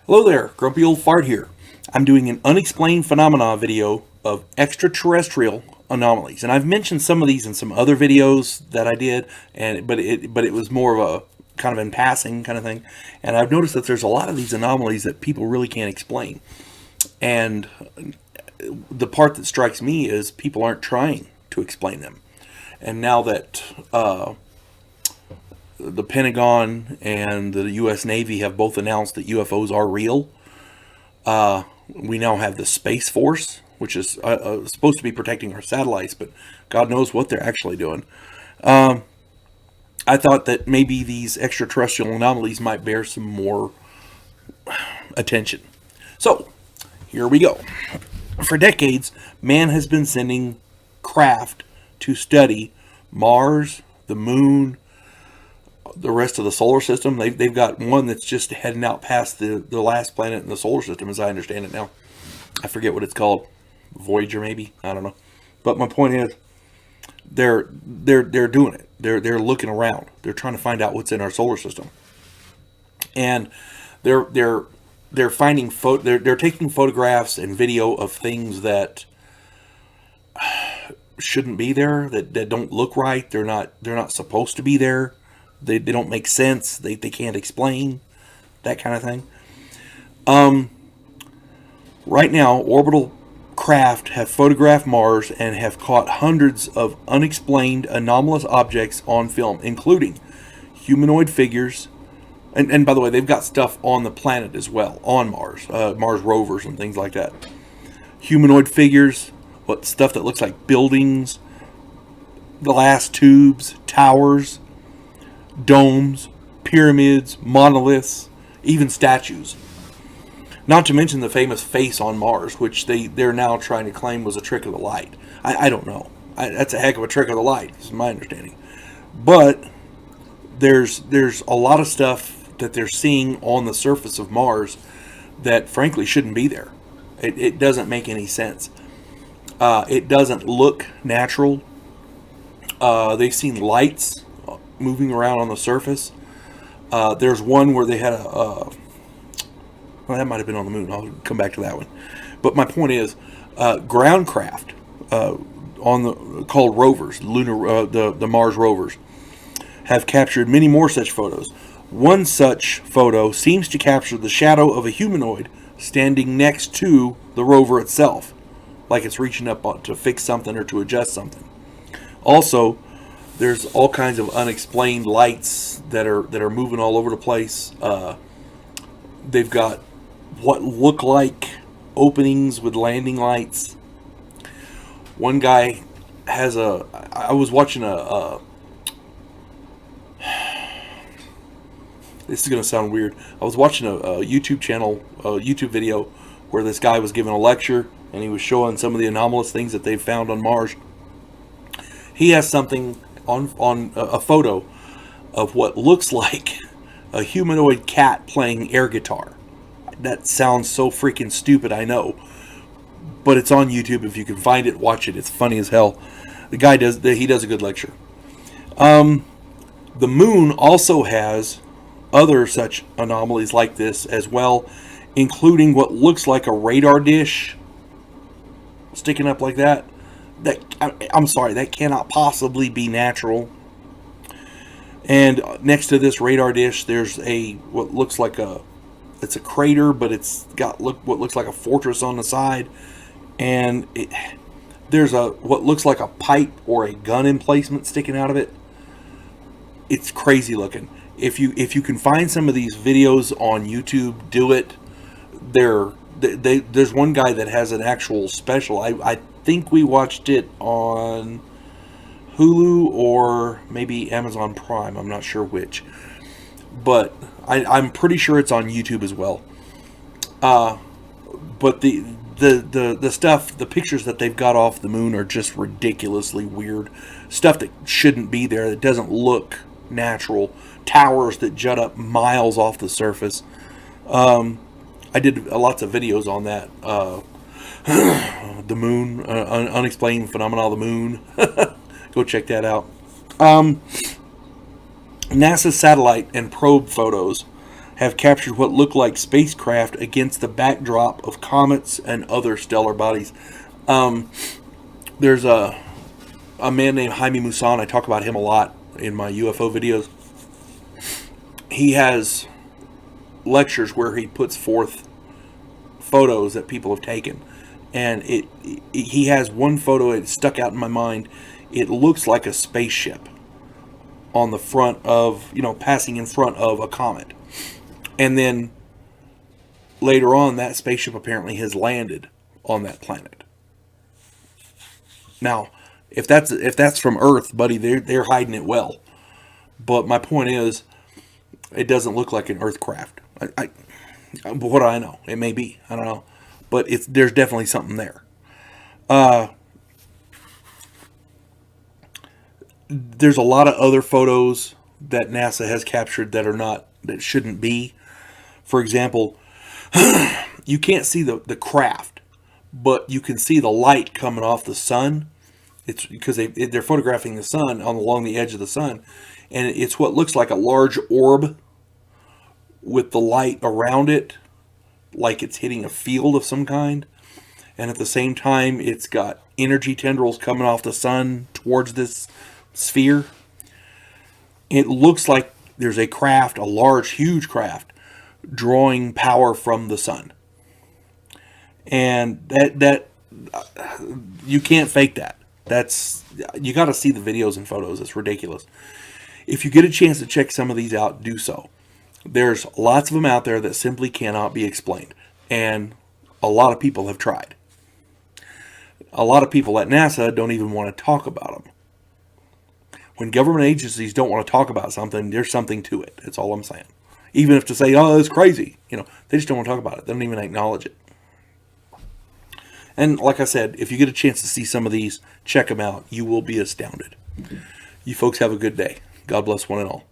Hello there, Grumpy Old Fart here. I'm doing an unexplained phenomena video of extraterrestrial anomalies, and I've mentioned some of these in some other videos that I did, but it was more of a kind of in passing kind of thing. And I've noticed that there's a lot of these anomalies that people really can't explain, and the part that strikes me is people aren't trying to explain them. And now that the Pentagon and the U.S. Navy have both announced that UFOs are real, we now have the Space Force, which is supposed to be protecting our satellites, but God knows what they're actually doing. I thought that maybe these extraterrestrial anomalies might bear some more attention. So, here we go. For decades, man has been sending craft to study Mars, the moon, the rest of the solar system. They've got one that's just heading out past the last planet in the solar system, as I understand it now. I forget what it's called. Voyager, maybe? I don't know. But my point is, they're doing it. They're looking around. They're trying to find out what's in our solar system. And they're finding they're taking photographs and video of things that shouldn't be there, that don't look right. They're not supposed to be there. They don't make sense. They can't explain, that kind of thing. Right now, orbital craft have photographed Mars and have caught hundreds of unexplained anomalous objects on film, including humanoid figures. And by the way, they've got stuff on the planet as well, on Mars, Mars rovers and things like that. Humanoid figures, stuff that looks like buildings, glass tubes, towers, domes, pyramids, monoliths, even statues. Not to mention the famous face on Mars, which they're now trying to claim was a trick of the light. I don't know. That's a heck of a trick of the light, is my understanding. But there's a lot of stuff that they're seeing on the surface of Mars that frankly shouldn't be there. It doesn't make any sense. It doesn't look natural. They've seen lights moving around on the surface. There's one where they had well, that might have been on the moon. I'll come back to that one. But my point is, ground craft called rovers, the Mars rovers, have captured many more such photos. One such photo seems to capture the shadow of a humanoid standing next to the rover itself, like it's reaching up to fix something or to adjust something. Also, there's all kinds of unexplained lights that are moving all over the place. They've got what look like openings with landing lights. One guy has I was watching this is going to sound weird. I was watching a YouTube video where this guy was giving a lecture and he was showing some of the anomalous things that they've found on Mars. He has something on a photo of what looks like a humanoid cat playing air guitar. That sounds so freaking stupid, I know. But it's on YouTube. If you can find it, watch it. It's funny as hell. The guy does a good lecture. The moon also has other such anomalies like this as well, including what looks like a radar dish sticking up like that. I'm sorry, that cannot possibly be natural. And next to this radar dish, there's what looks like it's a crater, but it's got what looks like a fortress on the side, and there's what looks like a pipe or a gun emplacement sticking out of it. It's crazy looking. If you can find some of these videos on YouTube, do it. There's one guy that has an actual special. I think we watched it on Hulu or maybe Amazon Prime. I'm not sure which, but I'm pretty sure it's on YouTube as well. But the stuff, the pictures that they've got off the moon are just ridiculously weird. Stuff that shouldn't be there, that doesn't look natural. Towers that jut up miles off the surface. I did lots of videos on that. The moon, unexplained phenomena of the moon. Go check that out. NASA's satellite and probe photos have captured what look like spacecraft against the backdrop of comets and other stellar bodies. There's a man named Jaime Maussan. I talk about him a lot in my UFO videos. He has lectures where he puts forth photos that people have taken, and he has one photo that stuck out in my mind. It looks like a spaceship on the front of, passing in front of a comet. And then later on, that spaceship apparently has landed on that planet. Now, if that's from Earth, buddy, they're hiding it well. But my point is, it doesn't look like an Earth craft. What do I know? It may be. I don't know. But there's definitely something there. There's a lot of other photos that NASA has captured that shouldn't be. For example, you can't see the craft, but you can see the light coming off the sun. It's because they're photographing the sun along the edge of the sun, and it's what looks like a large orb with the light around it, like it's hitting a field of some kind. And at the same time, it's got energy tendrils coming off the sun towards this sphere. It looks like there's a craft, a large, huge craft, drawing power from the sun. And that you can't fake that. You got to see the videos and photos. It's ridiculous. If you get a chance to check some of these out, do so. There's lots of them out there that simply cannot be explained. And a lot of people have tried. A lot of people at NASA don't even want to talk about them. When government agencies don't want to talk about something, there's something to it. That's all I'm saying. Even if to say, oh, it's crazy. They just don't want to talk about it. They don't even acknowledge it. And like I said, if you get a chance to see some of these, check them out. You will be astounded. You folks have a good day. God bless one and all.